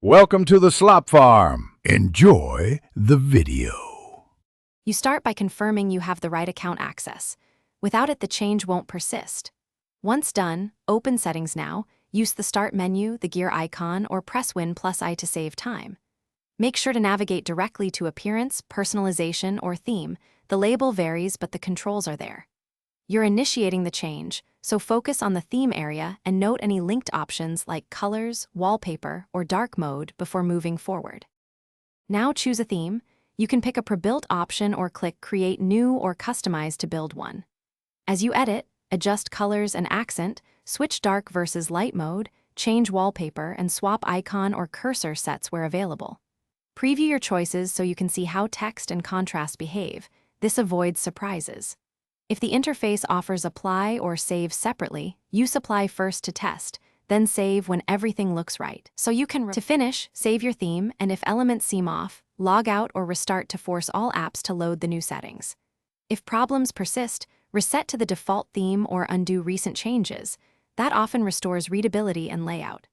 Welcome to the Slop Farm. Enjoy the video. You start by confirming you have the right account access. Without it, the change won't persist. Once done, open Settings now, use the Start menu, the gear icon, or press Win+I to save time. Make sure to navigate directly to Appearance, Personalization, or Theme. The label varies, but the controls are there. You're initiating the change, so focus on the theme area and note any linked options like colors, wallpaper, or dark mode before moving forward. Now choose a theme. You can pick a pre-built option or click Create New or Customize to build one. As you edit, adjust colors and accent, switch dark versus light mode, change wallpaper, and swap icon or cursor sets where available. Preview your choices so you can see how text and contrast behave. This avoids surprises. If the interface offers Apply or Save separately, use Apply first to test, then Save when everything looks right. So you can to finish, save your theme, and if elements seem off, log out or restart to force all apps to load the new settings. If problems persist, reset to the default theme or undo recent changes. That often restores readability and layout.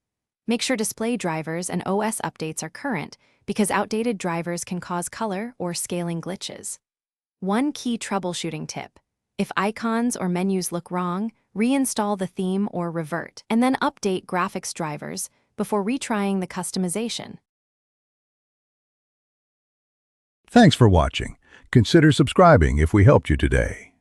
Make sure display drivers and OS updates are current, because outdated drivers can cause color or scaling glitches. One key troubleshooting tip. If icons or menus look wrong, reinstall the theme or revert, and then update graphics drivers before retrying the customization. Thanks for watching. Consider subscribing if we helped you today.